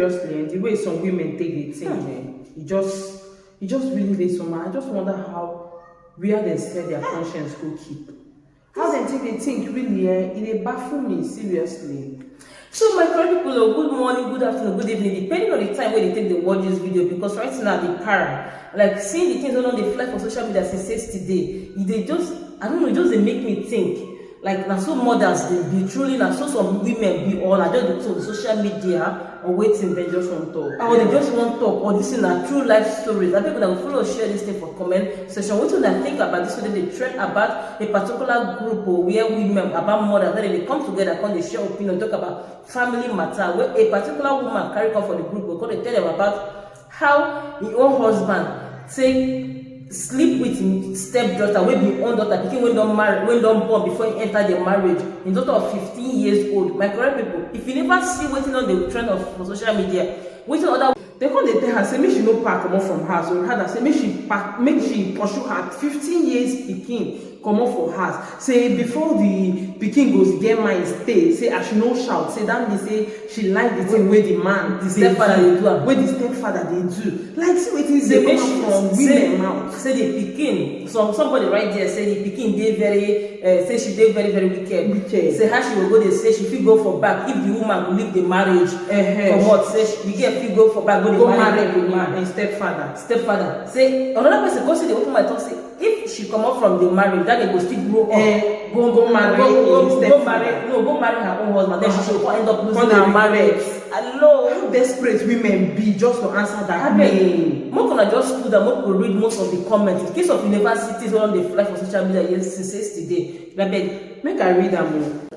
Seriously, and the way some women take the thing, it just really lays someone. I just wonder how where they set their conscience go keep. How they take the thing really, it baffle me seriously. So my correct people, good morning, good afternoon, good evening, depending on the time when they take the watch this video, because right now the para, like seeing the things on the fly for social media since yesterday, they just, I don't know, it just they make me think. Like now so mothers they be truly now so some women be all I just on the social media or waiting they just want talk. Or they just want talk or this is a true life stories. And people that will follow share this thing for comment section. What do they think about this? So they trend about a particular group or where women about mothers when they come together, come they share opinion, talk about family matter, where a particular woman carry come for the group, because they tell them about how your own husband take sleep with him stepdaughter wey be own daughter pikin wey don marry wey don born before he enter the marriage, him daughter of 15 years old. My correct people, if you never see wetin on the trend of for social media, wetin other they come dey tell her say make she no pack comot from house, or rather say make she pursue her 15 years pikin comot for house. Say before the pikin goes get mind stay, say as she no shout, say that mean say she like the thing wey the man the stepfather dey do am, wey the stepfather dey do. Like see wetin dey come from women mouth. Say the pikin, somebody right there say the pikin dey very say she dey very very wicked. Say how she will go dey say she fit go for back if the woman go leave the marriage. Comot say the girl fit go for back go marry the man stepfather. Say another person go see the open my talk say if she comot from the marriage, that they go still grow up, go marry her own husband, then she will end up losing her marriage. Hello, how desperate women be just to answer that name. More gonna just put that more read most of the comments. In case of universities on the fly for social media since yesterday, make I read them.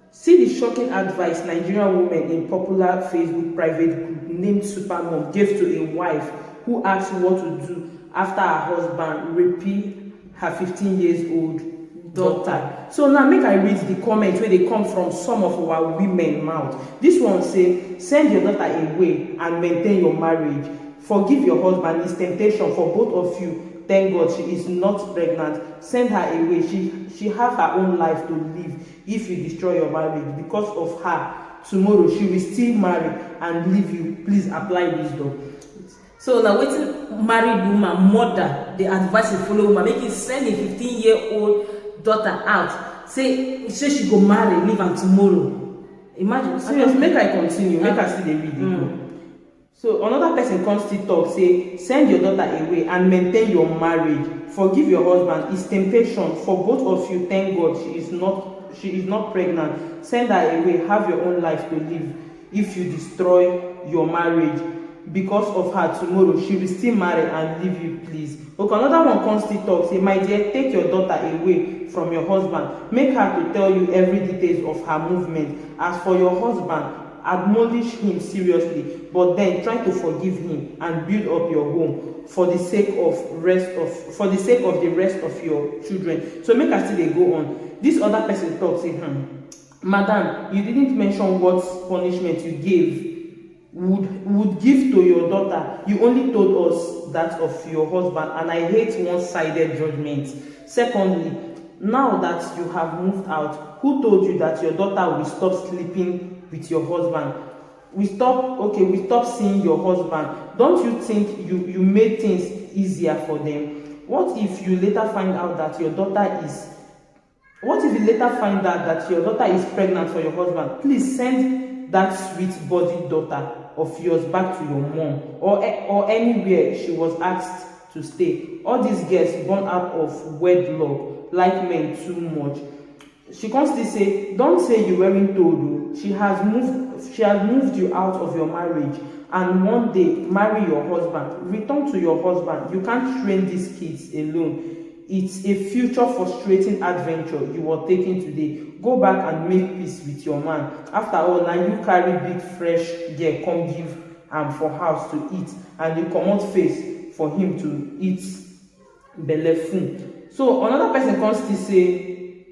See the shocking advice Nigerian woman in popular Facebook private group named Supermom gave to a wife who asked what to do after her husband raped her 15 years old daughter. So now make I read the comments where they come from some of our women mouth. This one say, send your daughter away and maintain your marriage. Forgive your husband, it's temptation for both of you. Thank God she is not pregnant. Send her away. She have her own life to live. If you destroy your marriage because of her, tomorrow she will still marry and leave you. Please apply wisdom. So now waiting married woman, mother, the advice you follow woman, make it send a 15-year-old daughter out. Say she go marry, leave am tomorrow. Imagine. Serious, make I continue, make I see the video. So another person comes to talk, say, send your daughter away and maintain your marriage. Forgive your husband, it's temptation for both of you. Thank God she is not pregnant. Send her away, have your own life to live. If you destroy your marriage because of her, tomorrow she will still marry and leave you, please. Okay, another one comes to talk, say, my dear, take your daughter away from your husband. Make her to tell you every details of her movement. As for your husband, admonish him seriously, but then try to forgive him and build up your home for the sake of the rest of your children. So make us still they go on. This other person talks, say, Madam, you didn't mention what punishment you gave would give to your daughter. You only told us that of your husband, and I hate one-sided judgment. Secondly, now that you have moved out, who told you that your daughter will stop sleeping with your husband? We stop seeing your husband. Don't you think you made things easier for them? What if you later find out that your daughter is pregnant for your husband? Please send that sweet body daughter of yours back to your mom or anywhere she was asked to stay. All these girls born out of wedlock like men too much. She constantly say, don't say you weren't told. She has moved you out of your marriage, and one day marry your husband. Return to your husband. You can't train these kids alone. It's a future frustrating adventure you are taking today. Go back and make peace with your man. After all, now you carry big fresh girl come give for house to eat, and you comot face for him to eat belleful. So another person comes to say,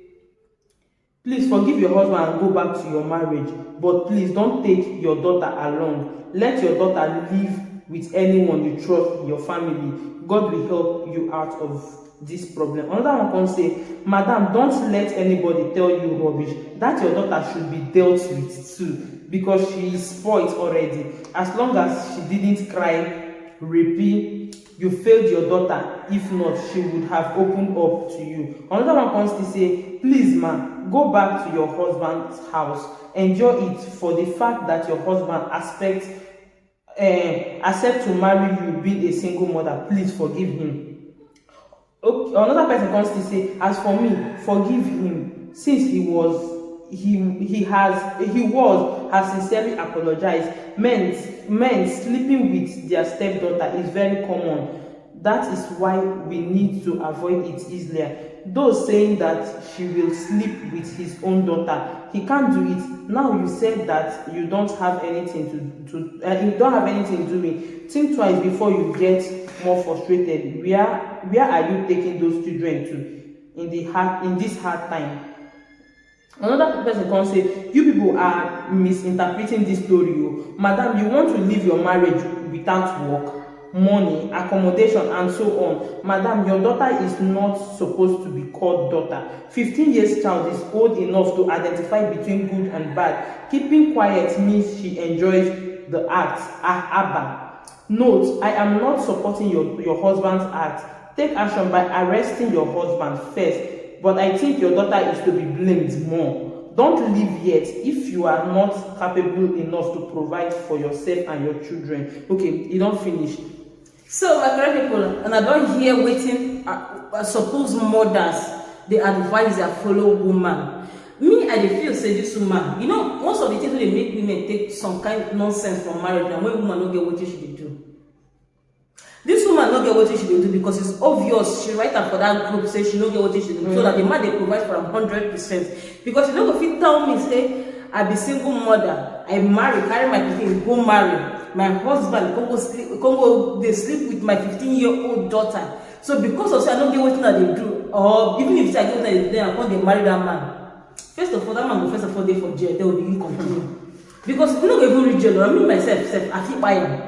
please forgive your husband and go back to your marriage, but please don't take your daughter along. Let your daughter live with anyone you trust in your family. God will help you out of this problem. Another one can say, Madam, don't let anybody tell you rubbish. That your daughter should be dealt with too. because she is spoiled already. As long as she didn't cry, repeat, you failed your daughter. If not, she would have opened up to you. Another one comes to say, please ma, go back to your husband's house. Enjoy it for the fact that your husband accept to marry you being a single mother. Please forgive him. Okay. Another person comes to say, as for me, forgive him, since he was has sincerely apologized. Men sleeping with their stepdaughter is very common. That is why we need to avoid it easier. Those saying that she will sleep with his own daughter, he can't do it. Now you said that you don't have anything you don't have anything doing. Think twice before you get more frustrated. Where are you taking those children to in this hard time? Another person can say, you people are misinterpreting this story. Madam, you want to leave your marriage without work, money, accommodation, and so on. Madam, your daughter is not supposed to be called daughter. 15 years child is old enough to identify between good and bad. Keeping quiet means she enjoys the act. Abba. Note, I am not supporting your husband's act. Take action by arresting your husband first. But I think your daughter is to be blamed more. Don't leave yet if you are not capable enough to provide for yourself and your children. Okay, you don't finish. So, my correct people, and I don't hear waiting, suppose mothers, they advise their fellow woman. Me, I feel say this woman, you know, most of the things they make women take some kind of nonsense from marriage, and when woman don't get what she should do. This woman don't get what she should do because it's obvious. She write up for that group, say she don't get what she should do, so that the man they provide for 100%. Because she don't go fit tell me, say, I be single mother, I marry, carry my pikin, go marry. My husband they sleep with my 15-year-old daughter. So because of say I don't get what they do, or even if I get what they do, I can't they marry that man. First of all, that man will first of all day for jail. They will begin continue. Because you don't even reach jail. I mean myself, I keep buying.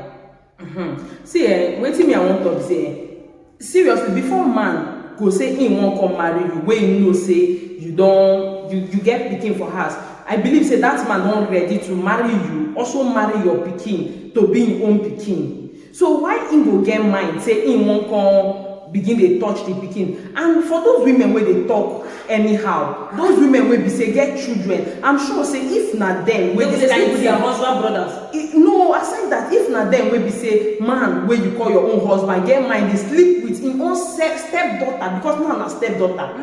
See, wetin me I want to say, seriously, before man go say he won't come marry you, wey you know say you get pikin for house, I believe say that man don ready to marry you, also marry your pikin to be him own pikin. So why he go get mind say he won't come begin dey touch the pikin? And for those women wey dey talk anyhow, those women wey be say get children, I'm sure say if na them wey dey sleep with their husband brothers. No, aside that, if na them wey be say man wey you call your own husband get mind dey sleep with him own stepdaughter, because now na stepdaughter,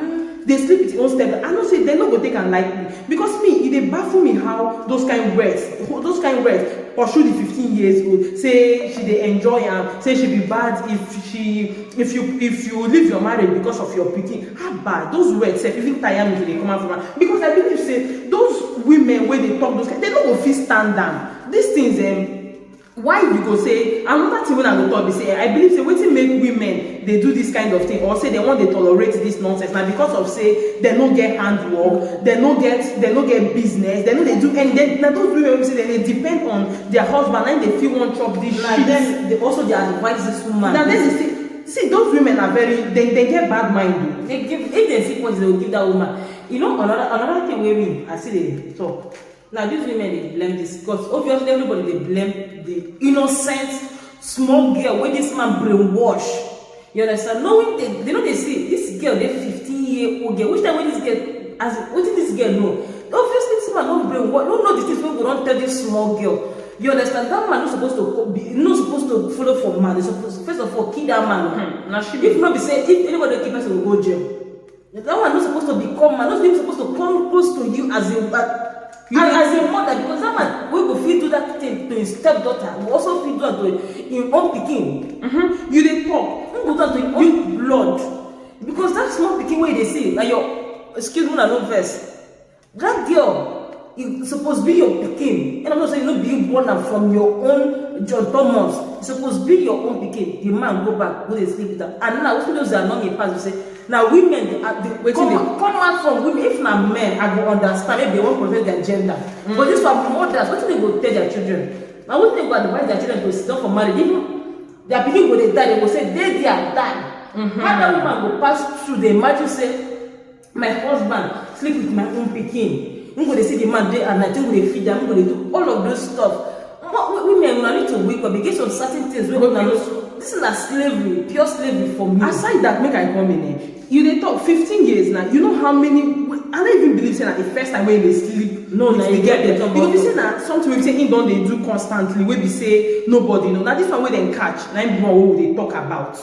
dey sleep with him own stepdaughter, I know say dem no go take am lightly. Because me, e dey baffle me how those kind words pursue the 15 years old, say she dey enjoy am, say she be bad if you leave your marriage because of your pikin. How bad those words sef even tire me to dey come out from am, because I believe say those women wey dey talk those kind, they no go fit stand am. These things why you go say another thing wey I go talk be say I believe say wetin make women dey do this kind of thing, or say they wan dey tolerate this nonsense, na because of say they no get handwork, they no get business, they no dey do anything. Na those women wey say they dey depend on their husband and they feel wan chop this shit. Then they also dey advise this woman. Na then they see those women are very they get bad mind o. They give, if they see points, they will give that woman. You know, another thing wey me I see they talk. Now these women they blame this because obviously everybody they blame the innocent small girl when this man brainwash. You understand? Knowing they know they see this girl, they 15-year-old girl. Which time when this girl, as what did this girl know? Obviously this man don't brainwash. Don't know the things when we don't tell this small girl. You understand? That man is supposed to follow for man. They're supposed to first of all kill that man. Now she if not be say if anybody keep person will go jail. That one not supposed to become man. Not even supposed to come close to you as a as a mother, because that man we will fit do that thing to his stepdaughter. We also fit do that to his own pikin. You dey talk. Don't do that to your own blood, because that small pikin wey you dey see, like your excuse me, na no verse. That girl is supposed to be your pikin, and I'm not saying you no be born am from your own John Thomas. It's supposed to be your own pikin. The man go back, go dey sleep with her, and now those that know me pass, you say. Now women they come out from women. If na men, I go understand if they want to protect their gender. But this one mothers, what they go tell their children? Now what they go advise their children to sit down for marriage? Even their pikin go they die, they go say they are die. How that woman go pass through? They imagine say my husband sleep with my own pikin. I'm going to see the man day and night, I'm going to feed them, I'm going to do all of those stuff. Women need to wake up because of certain things. This is not slavery, pure slavery for me. Aside that, make I come in. You dey talk 15 years now. You know how many? I don't even believe saying that the first time when they sleep, no, they get there. Because you say that something we say in don't they do constantly. Where we say nobody know. Now this one where they catch. Now what they talk about.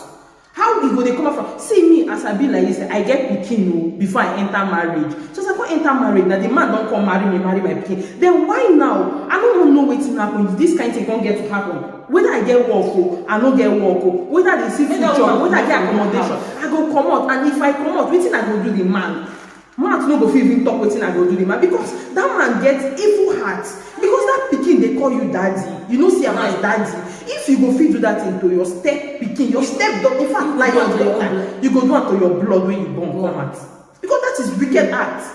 How it go they come out from? See me as I be like this. I get pikin before I enter marriage. So as I go enter marriage, now the man don't come marry my pikin. Then why now? I don't know what's happen. This kind of thing can't get to happen. Whether I get work I don't get work whether they see future, whether I get accommodation, I go come out. And if I come out, wetin I go do the man no go fit even talk wetin I go do the man, because that man gets evil heart. Because that pikin they call you daddy, you know see am as daddy. If you go fit do that thing to your step pikin, your step daughter, in fact like your daughter, you go do it to your blood when you born come out, because that is wicked act.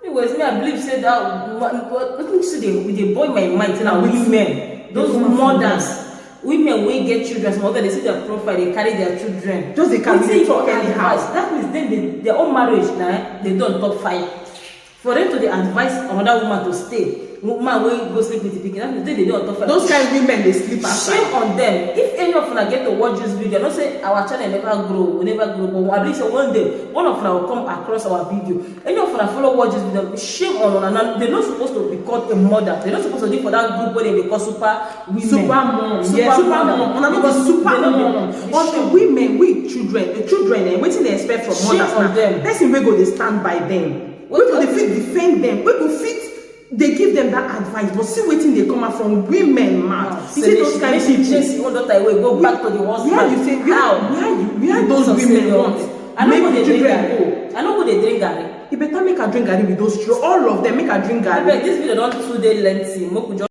Anyways, me I believe say that let me see they boil my mind now. Women, those mothers, women wey get children, some of them they see their profile, they carry their children. Just they carry the talk anyhow. That means then their own marriage now they don't top 5. For them to advise another woman to stay. Woman wey go sleep with the pikin, that means they don't top 5. Those kind of women they sleep outside. Shame on them. If any of them get to watch this video, don't say our channel never grow, we never grow, but at least one day one of them will come across our video. Any of them follow watch this video, shame on them. They're not supposed to be called a mother. They're not supposed to be for that group where they call super women. Super mom. Yes, super mom. Because super mom. But the women with children, the children, what they expect from mothers on them. Person we go they stand by them. We go they fit defend them. We go fit they give them that advice, but see waiting they come out from women, man. You see those kind of people. One daughter away, go back to the husband. Yeah, you say where those women want. I know they drink garri. I know they drink garri. You better make her drink garri with those children. All of them make her drink garri. This video don't too lengthy.